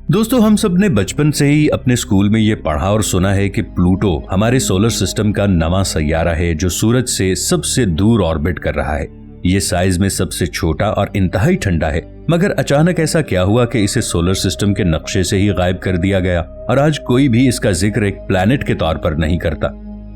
दोस्तों, हम सब ने बचपन से ही अपने स्कूल में ये पढ़ा और सुना है कि प्लूटो हमारे सोलर सिस्टम का नवा सैयारा है जो सूरज से सबसे दूर ऑर्बिट कर रहा है। ये साइज में सबसे छोटा और इंतहाई ठंडा है, मगर अचानक ऐसा क्या हुआ कि इसे सोलर सिस्टम के नक्शे से ही गायब कर दिया गया और आज कोई भी इसका जिक्र एक प्लैनेट के तौर पर नहीं करता।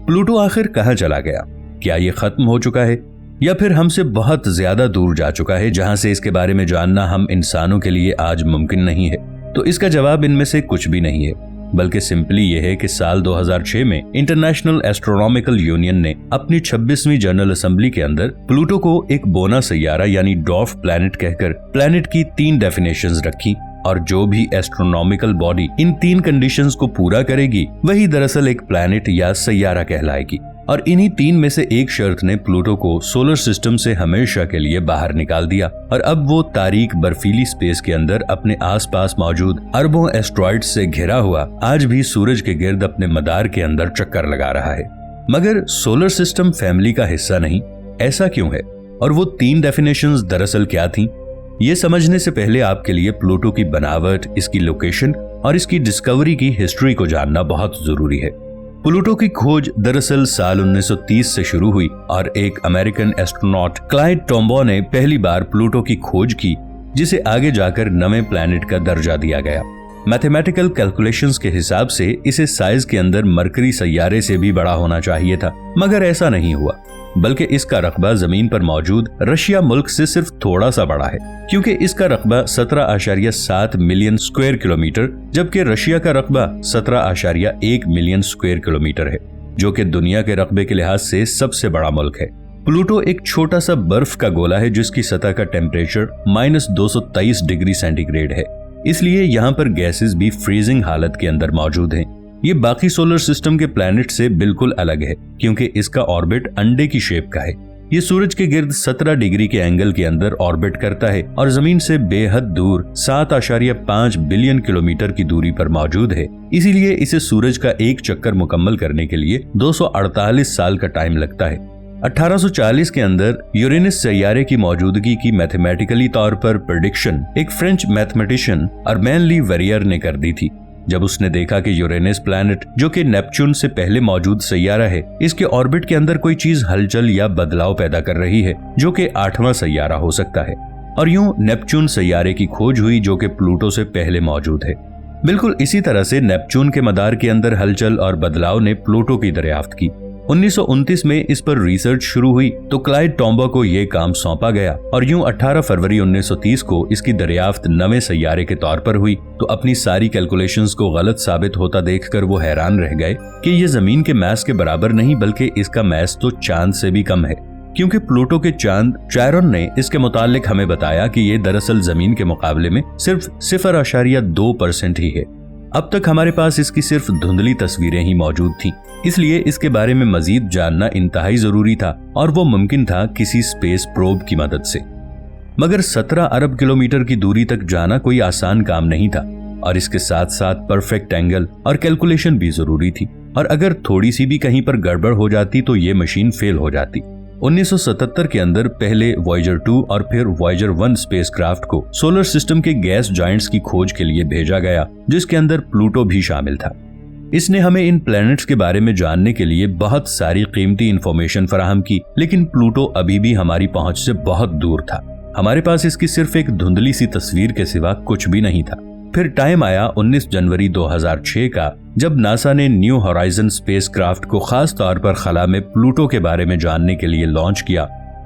प्लूटो आखिर कहाँ चला गया? क्या ये खत्म हो चुका है या फिर हमसे बहुत ज्यादा दूर जा चुका है जहां से इसके बारे में जानना हम इंसानों के लिए आज मुमकिन नहीं है? तो इसका जवाब इनमें से कुछ भी नहीं है, बल्कि सिंपली यह है कि साल 2006 में इंटरनेशनल एस्ट्रोनॉमिकल यूनियन ने अपनी 26वीं जनरल असेंबली के अंदर प्लूटो को एक बोना सैयारा यानी डॉर्फ प्लैनेट कहकर प्लैनेट की 3 डेफिनेशंस रखी और जो भी एस्ट्रोनॉमिकल बॉडी इन 3 कंडीशंस को पूरा करेगी वही दरअसल एक प्लैनेट या सैयारा कहलाएगी। और इन्हीं 3 में से एक शर्त ने प्लूटो को सोलर सिस्टम से हमेशा के लिए बाहर निकाल दिया और अब वो तारीक बर्फीली स्पेस के अंदर अपने आसपास मौजूद अरबों एस्ट्रॉइड्स से घिरा हुआ आज भी सूरज के गिर्द अपने मदार के अंदर चक्कर लगा रहा है। मगर सोलर सिस्टम फैमिली का हिस्सा नहीं, ऐसा क्यों है? और वो 3 डेफिनेशंस दरअसल क्या थीं? ये समझने से पहले आपके लिए प्लूटो की बनावट, इसकी लोकेशन और इसकी डिस्कवरी की हिस्ट्री को जानना बहुत जरूरी है। प्लूटो की खोज दरअसल साल 1930 से शुरू हुई और एक अमेरिकन एस्ट्रोनॉट क्लाइड टोम्बो ने पहली बार प्लूटो की खोज की, जिसे आगे जाकर नवे प्लैनेट का दर्जा दिया गया। मैथमेटिकल कैलकुलेशंस के हिसाब से इसे साइज के अंदर मरकरी सैयारे से भी बड़ा होना चाहिए था, मगर ऐसा नहीं हुआ, बल्कि इसका रकबा जमीन पर मौजूद रशिया मुल्क से सिर्फ थोड़ा सा बड़ा है, क्योंकि इसका रकबा 17.7 मिलियन स्क्वायर किलोमीटर जबकि रशिया का रकबा 17.1 मिलियन स्क्वायर किलोमीटर है, जो कि दुनिया के रकबे के लिहाज से सबसे बड़ा मुल्क है। प्लूटो एक छोटा सा बर्फ का गोला है जिसकी सतह का टेम्परेचर -223 डिग्री सेंटीग्रेड है, इसलिए यहाँ पर गैसेस भी फ्रीजिंग हालत के अंदर मौजूद हैं। ये बाकी सोलर सिस्टम के प्लैनेट से बिल्कुल अलग है क्योंकि इसका ऑर्बिट अंडे की शेप का है। ये सूरज के गिर्द 17 डिग्री के एंगल के अंदर ऑर्बिट करता है और जमीन से बेहद दूर 7.5 बिलियन किलोमीटर की दूरी पर मौजूद है। इसीलिए इसे सूरज का एक चक्कर मुकम्मल करने के लिए 248 साल का टाइम लगता है। 1840 के अंदर यूरेनस सैयारे की मौजूदगी की मैथमेटिकली तौर पर प्रेडिक्शन एक फ्रेंच मैथमेटिशियन अर्मैन ली वेरियर ने कर दी थी। जब उसने देखा कि यूरेनस प्लैनेट, जो कि नेपच्यून से पहले मौजूद सैयारा है, इसके ऑर्बिट के अंदर कोई चीज हलचल या बदलाव पैदा कर रही है, जो कि 8वां सैयारा हो सकता है। और यूं नेपच्यून सैयारे की खोज हुई जो कि प्लूटो से पहले मौजूद है। बिल्कुल इसी तरह से नेपच्यून के मदार के अंदर हलचल और बदलाव ने प्लूटो की दरियाफ्त की। 1929 में इस पर रिसर्च शुरू हुई तो क्लाइड टोम्बो को यह काम सौंपा गया और यूं 18 फरवरी 1930 को इसकी दरियाफ्त नवे सैयारे के तौर पर हुई। तो अपनी सारी कैलकुलेशंस को गलत साबित होता देखकर वो हैरान रह गए कि ये जमीन के मैस के बराबर नहीं बल्कि इसका मैस तो चांद से भी कम है, क्योंकि प्लूटो के चांद चायरन ने इसके मुतालिक हमें बताया कि ये दरअसल जमीन के मुकाबले में सिर्फ 0.2% ही है। अब तक हमारे पास इसकी सिर्फ धुंधली तस्वीरें ही मौजूद थीं, इसलिए इसके बारे में मजीद जानना इंतहाई जरूरी था और वो मुमकिन था किसी स्पेस प्रोब की मदद से। मगर 17 अरब किलोमीटर की दूरी तक जाना कोई आसान काम नहीं था और इसके साथ साथ परफेक्ट एंगल और कैलकुलेशन भी जरूरी थी, और अगर थोड़ी सी भी कहीं पर गड़बड़ हो जाती तो ये मशीन फेल हो जाती। 1977 के अंदर पहले वॉयेजर 2 और फिर वॉयेजर 1 स्पेसक्राफ्ट को सोलर सिस्टम के गैस जायंट्स की खोज के लिए भेजा गया, जिसके अंदर प्लूटो भी शामिल था। इसने हमें इन प्लैनेट्स के बारे में जानने के लिए बहुत सारी कीमती इंफॉर्मेशन फराहम की, लेकिन प्लूटो अभी भी हमारी पहुंच से बहुत दूर था। हमारे पास इसकी सिर्फ एक धुंधली सी तस्वीर के सिवा कुछ भी नहीं था। फिर टाइम आया 19 जनवरी 2006 का, जब नासा ने न्यू होराइजन स्पेसक्राफ्ट को खास तौर पर खला में प्लूटो के बारे में जानने के लिए लॉन्च किया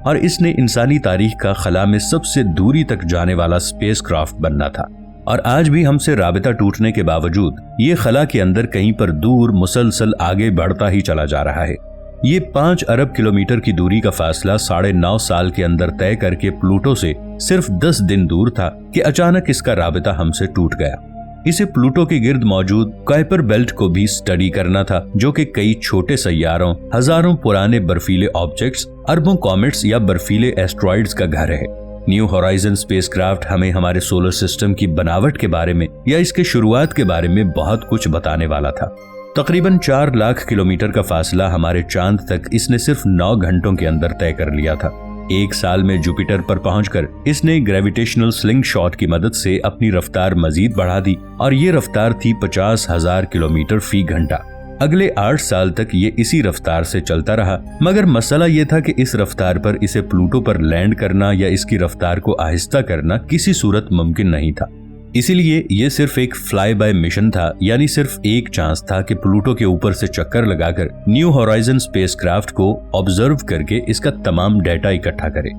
और इसने इंसानी तारीख का खला में सबसे दूरी तक जाने वाला स्पेसक्राफ्ट बनना था। और आज भी हमसे राबिता टूटने के बावजूद ये खला के अंदर कहीं पर दूर मुसलसल आगे बढ़ता ही चला जा रहा है। ये 5 अरब किलोमीटर की दूरी का फासला 9.5 साल के अंदर तय करके प्लूटो से सिर्फ 10 दिन दूर था कि अचानक इसका राबिता हमसे टूट गया। इसे प्लूटो के गिर्द मौजूद कुइपर बेल्ट को भी स्टडी करना था, जो कि कई छोटे सैयारों, हजारों पुराने बर्फीले ऑब्जेक्ट्स, अरबों कॉमेट्स या बर्फीले एस्ट्रॉइड्स का घर है। न्यू होराइजन स्पेसक्राफ्ट हमें हमारे सोलर सिस्टम की बनावट के बारे में या इसके शुरुआत के बारे में बहुत कुछ बताने वाला था। तकरीबन 4 लाख किलोमीटर का फासला हमारे चांद तक इसने सिर्फ 9 घंटों के अंदर तय कर लिया था। 1 साल में जुपिटर पर पहुंचकर इसने ग्रेविटेशनल स्लिंग शॉट की मदद से अपनी रफ्तार मजीद बढ़ा दी और ये रफ्तार थी 50,000 किलोमीटर फी घंटा। अगले 8 साल तक ये इसी रफ्तार से चलता रहा, मगर मसला ये था कि इस रफ्तार पर इसे प्लूटो पर लैंड करना या इसकी रफ्तार को आहिस्ता करना किसी सूरत मुमकिन नहीं था। इसीलिए ये सिर्फ एक फ्लाई बाय मिशन था, यानी सिर्फ एक चांस था कि प्लूटो के ऊपर से चक्कर लगाकर न्यू होराइजन स्पेसक्राफ्ट को ऑब्जर्व करके इसका तमाम डेटा इकट्ठा करे,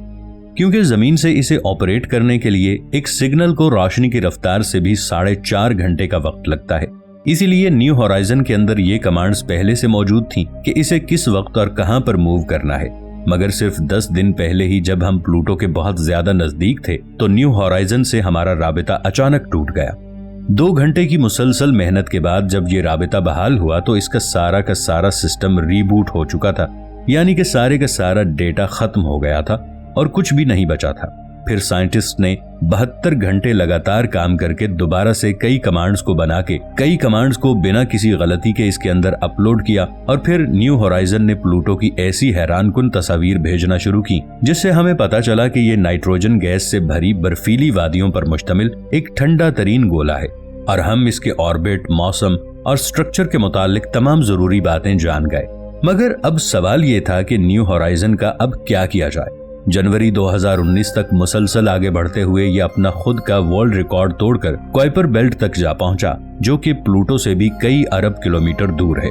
क्योंकि जमीन से इसे ऑपरेट करने के लिए एक सिग्नल को रोशनी की रफ्तार से भी 4.5 घंटे का वक्त लगता है। इसीलिए न्यू होराइजन के अंदर ये कमांड्स पहले से मौजूद थीं कि इसे किस वक्त और कहां पर मूव करना है। मगर सिर्फ 10 दिन पहले ही जब हम प्लूटो के बहुत ज्यादा नजदीक थे तो न्यू होराइजन से हमारा राबिता अचानक टूट गया। 2 घंटे की मुसलसल मेहनत के बाद जब ये राबिता बहाल हुआ तो इसका सारा का सारा सिस्टम रीबूट हो चुका था, यानी कि सारे का सारा डेटा खत्म हो गया था और कुछ भी नहीं बचा था। फिर साइंटिस्ट ने 72 घंटे लगातार काम करके दोबारा से कई कमांड्स को बना के कई कमांड्स को बिना किसी गलती के इसके अंदर अपलोड किया और फिर न्यू होराइजन ने प्लूटो की ऐसी हैरानकुन तस्वीर भेजना शुरू की जिससे हमें पता चला कि ये नाइट्रोजन गैस से भरी बर्फीली वादियों पर मुश्तमिल एक ठंडा तरीन गोला है और हम इसके ऑर्बिट, मौसम और स्ट्रक्चर के मुतालिक तमाम जरूरी बातें जान गए। मगर अब सवाल ये था कि न्यू होराइजन का अब क्या किया जाए। जनवरी 2019 तक मुसलसल आगे बढ़ते हुए ये अपना खुद का वर्ल्ड रिकॉर्ड तोड़कर कुइपर बेल्ट तक जा पहुंचा, जो कि प्लूटो से भी कई अरब किलोमीटर दूर है।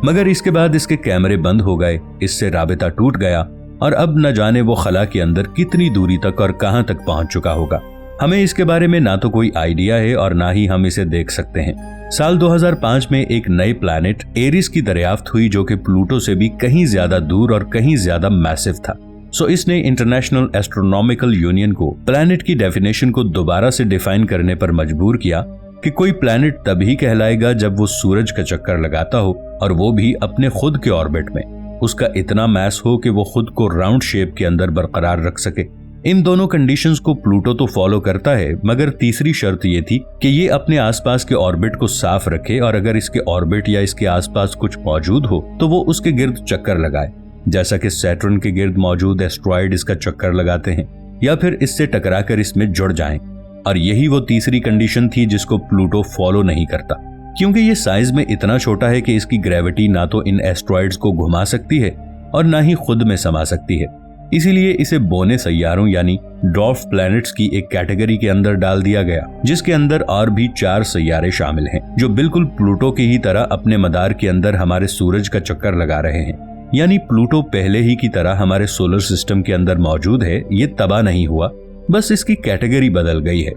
मगर इसके बाद इसके कैमरे बंद हो गए, इससे राबिता टूट गया और अब न जाने वो खला के अंदर कितनी दूरी तक और कहां तक पहुंच चुका होगा। हमें इसके बारे में ना तो कोई आइडिया है और ना ही हम इसे देख सकते हैं। साल 2005 में एक नए प्लैनेट एरिस की दरियाफ्त हुई जो कि प्लूटो से भी कहीं ज्यादा दूर और कहीं ज्यादा मैसिव था। सो इसने इंटरनेशनल एस्ट्रोनॉमिकल यूनियन को प्लैनेट की डेफिनेशन को दोबारा से डिफाइन करने पर मजबूर किया कि कोई प्लैनेट तभी कहलाएगा जब वो सूरज का चक्कर लगाता हो और वो भी अपने खुद के ऑर्बिट में, उसका इतना मैस हो कि वो खुद को राउंड शेप के अंदर बरकरार रख सके। इन दोनों कंडीशंस को प्लूटो तो फॉलो करता है, मगर तीसरी शर्त ये थी कि ये अपने आसपास के ऑर्बिट को साफ रखे और अगर इसके ऑर्बिट या इसके आसपास कुछ मौजूद हो तो वो उसके गिर्द चक्कर लगाए, जैसा कि सैटर्न के गिर्द मौजूद एस्ट्रॉइड इसका चक्कर लगाते हैं या फिर इससे टकराकर इसमें जुड़ जाएं। और यही वो तीसरी कंडीशन थी जिसको प्लूटो फॉलो नहीं करता, क्योंकि ये साइज में इतना छोटा है कि इसकी ग्रेविटी ना तो इन एस्ट्रॉइड्स को घुमा सकती है और ना ही खुद में समा सकती है। इसीलिए इसे बोने सैयारों यानी ड्वार्फ प्लैनेट्स की एक कैटेगरी के अंदर डाल दिया गया, जिसके अंदर और भी 4 सैयारे शामिल हैं जो बिल्कुल प्लूटो की ही तरह अपने मदार के अंदर हमारे सूरज का चक्कर लगा रहे हैं। यानी प्लूटो पहले ही की तरह हमारे सोलर सिस्टम के अंदर मौजूद है, ये तबाह नहीं हुआ, बस इसकी कैटेगरी बदल गई है।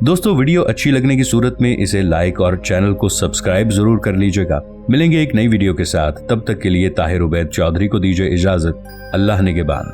दोस्तों, वीडियो अच्छी लगने की सूरत में इसे लाइक और चैनल को सब्सक्राइब जरूर कर लीजिएगा। मिलेंगे एक नई वीडियो के साथ, तब तक के लिए ताहिर उबैद चौधरी को दीजिए इजाजत। अल्लाह निगहबान।